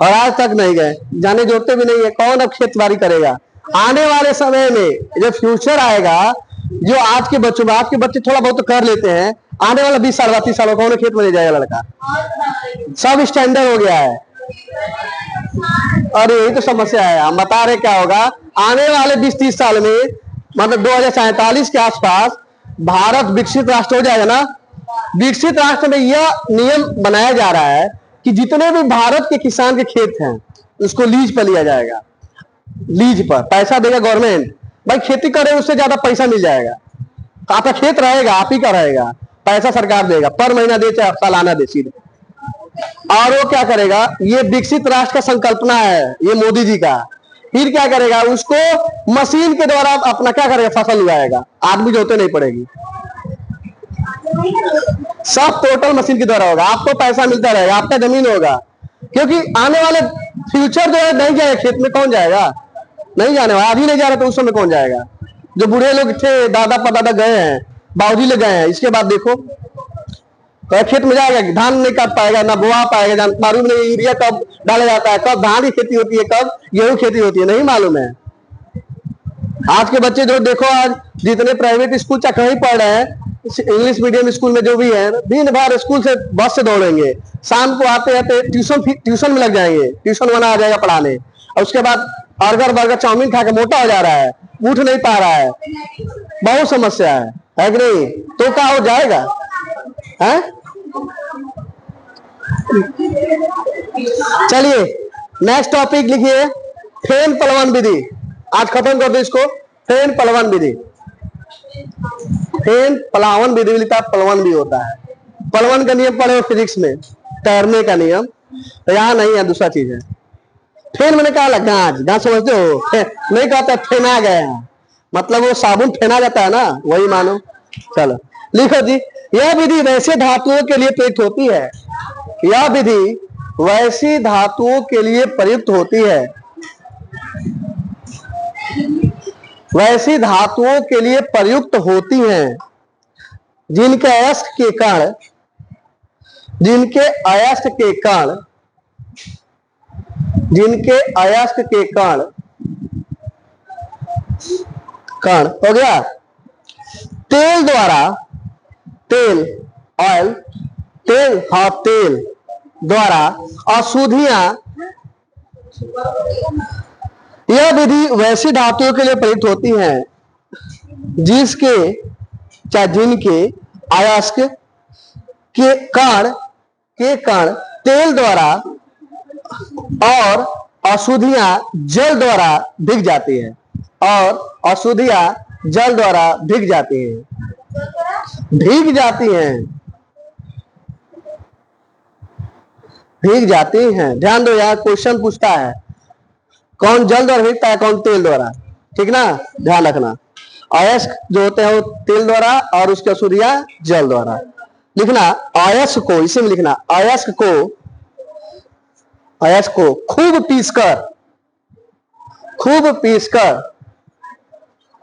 और आज तक नहीं गए, जाने जोड़ते भी नहीं है। कौन अब खेती करेगा आने वाले समय में, जब फ्यूचर आएगा, जो आज के बच्चे थोड़ा बहुत तो कर लेते हैं, आने वाला 20 साल 30 साल कौन खेत में ले जाएगा लड़का, सब स्टैंडर्ड हो गया है। अरे यही तो समस्या है, हम बता रहे क्या होगा आने वाले 20-30 साल में, मतलब 2047 के आसपास भारत विकसित राष्ट्र हो जाएगा ना। विकसित राष्ट्र में यह नियम बनाया जा रहा है कि जितने भी भारत के किसान के खेत हैं उसको लीज पर लिया जाएगा। लीज पर पैसा देगा गवर्नमेंट, भाई खेती करे उससे ज्यादा पैसा मिल जाएगा। आपका खेत रहेगा, आप ही का रहेगा, पैसा सरकार देगा, पर महीना दे चाहे सालाना दे सीधे। और वो क्या करेगा, ये विकसित राष्ट्र का संकल्पना है, ये मोदी जी का। फिर क्या करेगा, उसको मशीन के द्वारा अपना क्या करेगा, फसल उगाएगा, आदमी जोते नहीं पड़ेगी, सब टोटल मशीन के द्वारा होगा। आपको पैसा मिलता रहेगा, आपका जमीन होगा। क्योंकि आने वाले फ्यूचर जो है नहीं जाएगा खेत में, कौन जाएगा, नहीं जाने वाला, अभी नहीं जा रहा तो उस समय कौन जाएगा। जो बूढ़े लोग थे, दादा परदादा गए हैं, बाबूजी ले गए हैं, इसके बाद देखो तो खेत में जाएगा, धान नहीं काट पाएगा, ना बोआ पाएगा, मालूम नहीं यूरिया कब डाला जाता है, कब धान की खेती होती है, कब गेहूं खेती होती है, नहीं मालूम है। आज के बच्चे जो देखो, आज जितने प्राइवेट स्कूल चाहे कहीं पढ़ रहे हैं, इंग्लिश मीडियम स्कूल में जो भी है, दिन भर स्कूल से बस से दौड़ेंगे, शाम को आते आते ट्यूशन में लग जाएंगे, ट्यूशन वाला आ जाएगा पढ़ाने, और उसके बाद बर्गर चाउमीन खा के मोटा हो जा रहा है, उठ नहीं पा रहा है, बहुत समस्या है कि नहीं। तो क्या हो जाएगा है, चलिए नेक्स्ट टॉपिक लिखिए, फेन पलवन विधि। आज खत्म कर दो इसको। फेन पलवन विधि, फेन पलावन विधि लिखता है, पलवन भी होता है। पलवन का नियम पढ़े हो फिजिक्स में, तैरने का नियम, तो यहाँ नहीं है, दूसरा चीज है। फेन मैंने कहा गाज, गाज समझते हो? नहीं कहता फेना गया, मतलब वो साबुन फेना जाता है ना, वही मानो। चलो लिखो जी, यह विधि वैसे धातुओं के लिए प्रयुक्त होती है। यह विधि वैसी धातुओं के लिए प्रयुक्त होती है, वैसी धातुओं के लिए प्रयुक्त होती हैं जिनके अयस्क के कण, जिनके अयस्क के कण, जिनके अयस्क के कण, कण हो गया, तेल द्वारा, तेल ऑयल, तेल, हाँ तेल द्वारा अशुद्धियां, यह विधि वैसी धातुओं के लिए प्रयुक्त होती है जिसके चाहे जिनके अयस्क के कण तेल द्वारा और अशुद्धियां जल द्वारा भीग जाती है, और अशुद्धियां जल द्वारा भीग जाती हैं, भीग जाती हैं, भीग जाती हैं। ध्यान दो, यार क्वेश्चन पूछता है कौन जल द्वारा भीगता है, कौन तेल द्वारा, ठीक ना, ध्यान रखना। अयस्क जो होते हैं वो तेल द्वारा और उसकी अशुद्धियां जल द्वारा। लिखना अयस्क को, इसी में लिखना अयस्क को, अयस्क को खूब पीसकर, खूब पीसकर,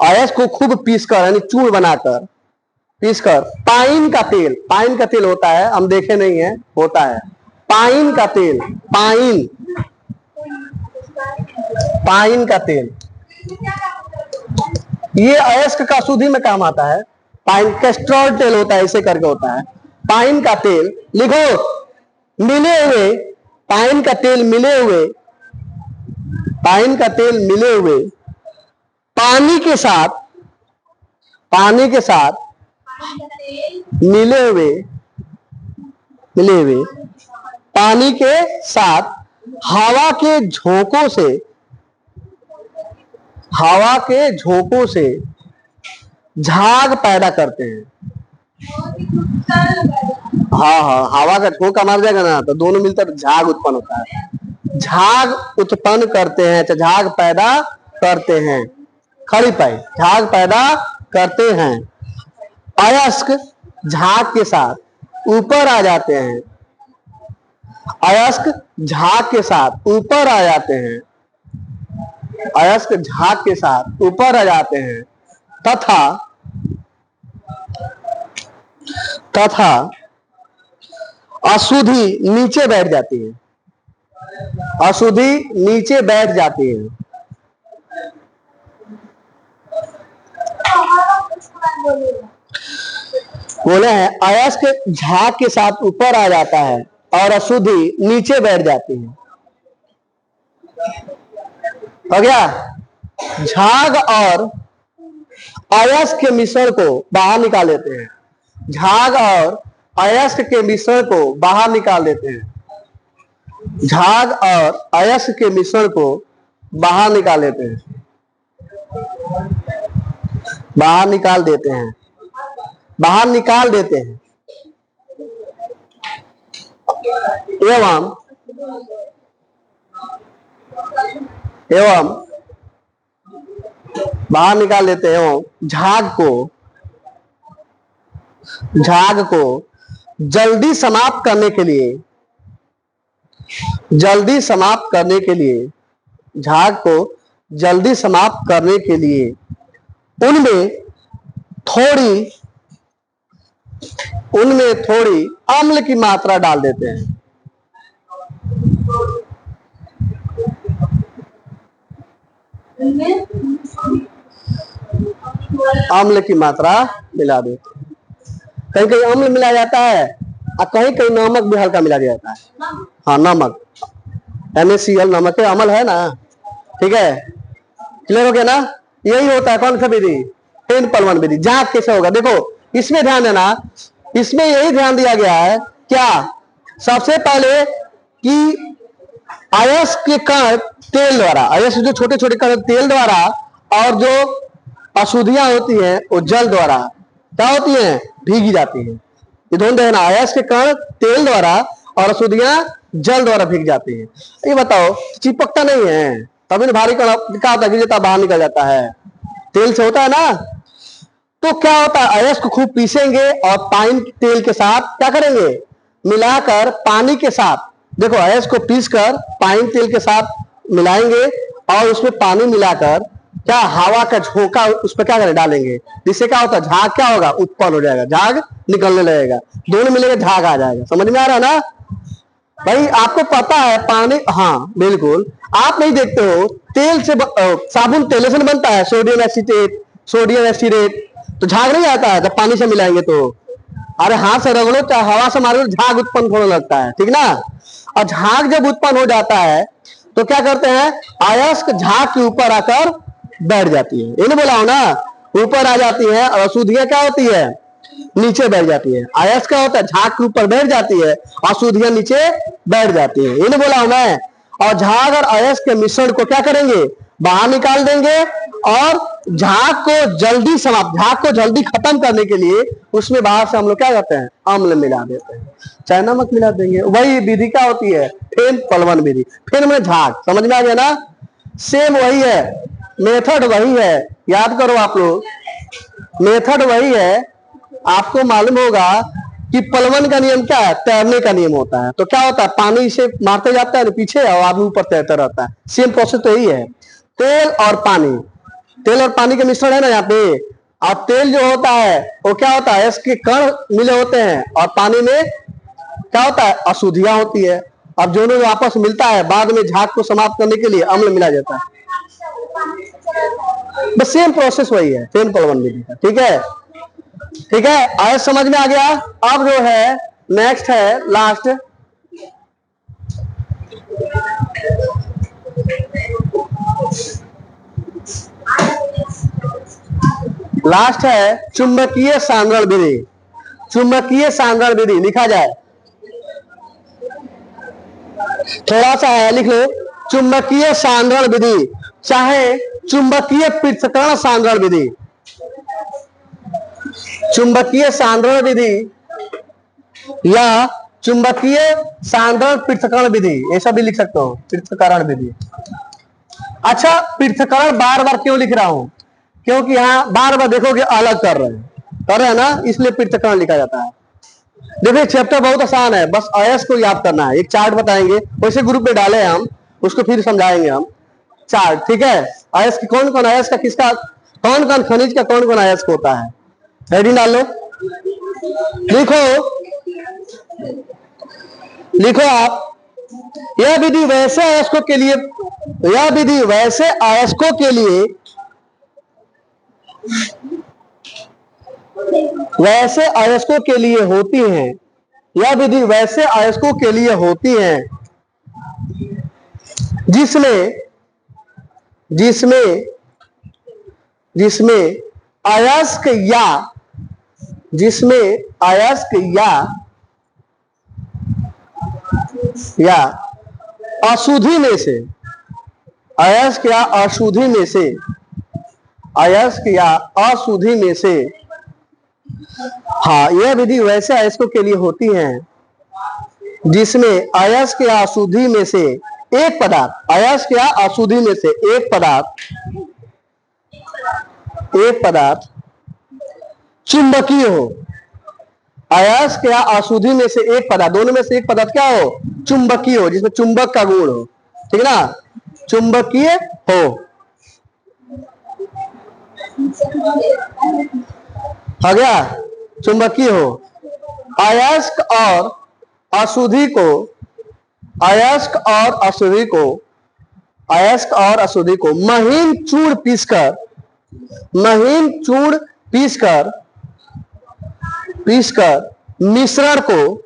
अयस्क को खूब पीसकर यानी चूर्ण बनाकर, पीसकर पाइन का तेल, पाइन का तेल होता है, हम देखे नहीं है, होता है पाइन का तेल, पाइन, पाइन का तेल, ये अयस्क का अशुद्धि में काम आता है। पाइन कैस्ट्रॉल तेल होता है, इसे करके होता है पाइन का तेल। लिखो मिले हुए, पाइन का तेल मिले हुए, पाइन का तेल मिले हुए पानी के साथ, पानी के साथ मिले हुए, मिले हुए पानी के साथ हवा के झोंकों से, हवा के झोंकों से झाग पैदा करते हैं। हाँ हाँ, हवा का झोंका मार जाएगा ना तो दोनों मिलकर झाग उत्पन्न होता है, झाग उत्पन्न करते हैं, झाग पैदा करते हैं, खड़ी पाई, झाग पैदा करते हैं। अयस्क झाग के साथ ऊपर आ जाते हैं, अयस्क झाग के साथ ऊपर आ जाते हैं, अयस्क झाग के साथ ऊपर आ जाते हैं, तथा तथा अशुद्धि नीचे बैठ जाती है, अशुद्धि नीचे बैठ जाती है। बोले हैं अयस्क झाग के साथ ऊपर आ जाता है और अशुद्धि नीचे बैठ जाती है। हो गया, झाग और अयस्क के मिश्रण को बाहर निकाल लेते हैं, झाग और अयस्क के मिश्रण को बाहर निकाल देते हैं, झाग और अयस्क के मिश्रण को बाहर निकाल लेते हैं, बाहर निकाल देते हैं, बाहर निकाल देते हैं। एवं एवं बाहर निकाल देते हैं, एवं झाग को जल्दी समाप्त करने के लिए, जल्दी समाप्त करने के लिए, झाग को जल्दी समाप्त करने के लिए उनमें थोड़ी अम्ल की मात्रा डाल देते हैं, अम्ल की मात्रा मिला देते हैं। कहीं कहीं अम्ल मिलाया जाता है और कहीं कहीं नमक भी हल्का मिला जाता है। हाँ नमक, NaCl नमक है, अम्ल है ना, ठीक है, क्लियर हो गया ना। यही होता है कौन सा विधि, फेन पलवन विधि। झाग कैसे होगा देखो, इसमें ध्यान देना, इसमें यही ध्यान दिया गया है क्या, सबसे पहले कि अयस्क के कण तेल द्वारा, अयस्क जो छोटे छोटे कण तेल द्वारा, और जो अशुद्धियां होती हैं वो जल द्वारा क्या होती हैं, भीगी जाती हैं। ये दोनों देखना, अयस्क के कण तेल द्वारा और अशुद्धियां जल द्वारा भीग जाती हैं। ये बताओ, चिपकता नहीं है, तभी भारी कण क्या होता है, गिर जाता बाहर निकल जाता है, तेल से होता है ना। तो क्या होता है, अयस्क को खूब पीसेंगे और पाइन तेल के साथ क्या करेंगे, मिलाकर पानी के साथ, देखो अयस्क को पीसकर पाइन तेल के साथ मिलाएंगे और उसमें पानी मिलाकर क्या हवा का झोंका उस पर क्या करें, डालेंगे, जिससे क्या होता है, झाग क्या होगा, उत्पन्न हो जाएगा, झाग निकलने लगेगा, दोनों मिलेंगे झाग आ जाएगा। समझ में आ रहा है ना भाई, आपको पता है पानी, हाँ बिल्कुल, आप नहीं देखते हो तेल से साबुन तेल से बनता है, सोडियम एसिटेट, सोडियम एसिडेट, तो झाग नहीं आता है जब पानी से मिलाएंगे तो, अरे हाथ से रगड़ो चाहे हवा से मारो, झाग उत्पन्न होने लगता है, ठीक ना। और झाग जब उत्पन्न हो जाता है तो क्या करते हैं, अयस्क झाग के ऊपर आकर बैठ जाती है, ये नहीं बोला हो ना, ऊपर आ जाती है, और अशुद्धियां क्या होती है, नीचे बैठ जाती है। अयस्क क्या होता है, झाग के ऊपर बैठ जाती है, अशुद्धियां नीचे बैठ जाती है, ये नहीं बोला हूं मैं। और झाग और अयस्क के मिश्रण को क्या करेंगे, बाहर निकाल देंगे, और झाग को जल्दी समाप्त, झाग को जल्दी खत्म करने के लिए उसमें बाहर से हम लोग क्या करते हैं, अम्ल मिला देते हैं, चाहे नमक मिला देंगे। वही विधि क्या होती है, फेन पलवन विधि, फेन में झाग, समझ में आ गया ना, सेम वही है, मेथड वही है, याद करो आप लोग, मेथड वही है। आपको मालूम होगा कि पलवन का नियम क्या है, तैरने का नियम होता है, तो क्या होता है, पानी से मारते जाता है पीछे और आदमी ऊपर तैरता रहता है, सेम प्रोसेस तो यही है। तेल और पानी, तेल और पानी के मिश्रण है ना यहाँ पे, और तेल जो होता है वो क्या होता है, इसके कण मिले होते हैं, और पानी में क्या होता है, अशुद्धियां होती है। अब दोनों आपस मिलता है, बाद में झाग को समाप्त करने के लिए अम्ल मिला जाता है, बस सेम प्रोसेस वही है, फेन पलवन विधि का, ठीक है, ठीक है, आया समझ में आ गया। अब जो है नेक्स्ट है लास्ट, लास्ट है चुंबकीय सांद्रण विधि। चुंबकीय सांद्रण विधि लिखा जाए, थोड़ा सा है लिख लो, चुंबकीय सांद्रण विधि, चाहे चुंबकीय पृथक्करण सांद्रण विधि, चुंबकीय सांद्रण विधि या चुंबकीय सांद्रण पृथक्करण विधि, ऐसा भी लिख सकते हो, पृथक्करण विधि। अच्छा, पृथक्करण बार बार क्यों लिख रहा हूं, क्योंकि यहां बार बार देखोगे अलग कर रहे हैं ना, इसलिए पृथक्करण लिखा जाता है। देखिए चैप्टर बहुत आसान है, बस अयस्क को याद करना है, एक चार्ट बताएंगे, वैसे ग्रुप में डाले हम, उसको फिर समझाएंगे हम चार्ट, ठीक है। अयस्क कौन कौन, अयस्क का किसका, कौन कौन खनिज का कौन कौन अयस्क होता है, हेडिंग डाल लो, लिखो लिखो आप, यह विधि वैसे अयस्कों के लिए, यह विधि वैसे अयस्कों के लिए, वैसे अयस्कों के लिए होती हैं, यह विधि वैसे अयस्कों के लिए होती है जिसमें जिसमें जिसमें अयस्क या जिसमें अयस्क या अशुद्धि में से, अयस्क या अशुद्धि में से, अयस्क या अशुद्धि में से, हाँ यह विधि वैसे अयस्कों के लिए होती है जिसमें अयस्क या अशुद्धि में से एक पदार्थ, अयस्क या अशुद्धि में से एक पदार्थ चुंबकीय हो, अयस्क या अशुद्धि में से एक पदार्थ, दोनों में से एक पदार्थ क्या हो, चुंबकीय हो, जिसमें चुंबक का गुण हो, ठीक है ना, चुंबकीय हो, हो गया, चुंबकीय हो। अयस्क और अशुद्धि को, अयस्क और अशुद्धि को, अयस्क और अशुद्धि को महीन चूर्ण पीसकर, महीन चूर्ण पीसकर मिश्रण को,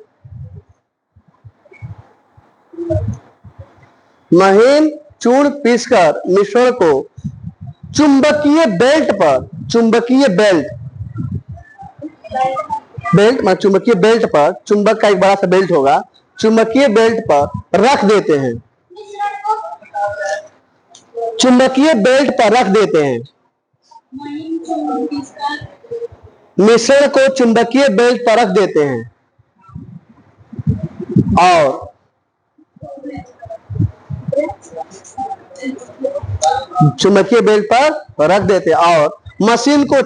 महीन चूर्ण पीसकर मिश्रण को चुंबकीय बेल्ट पर, चुंबकीय बेल्ट, बेल्ट मतलब चुंबकीय बेल्ट पर, चुंबक का एक बड़ा सा बेल्ट होगा, चुंबकीय बेल्ट पर रख देते हैं। चुंबकीय बेल्ट पर रख देते हैं। मिश्रण को चुंबकीय बेल्ट पर रख देते हैं और चुंबकीय बेल्ट पर रख देते हैं और मशीन को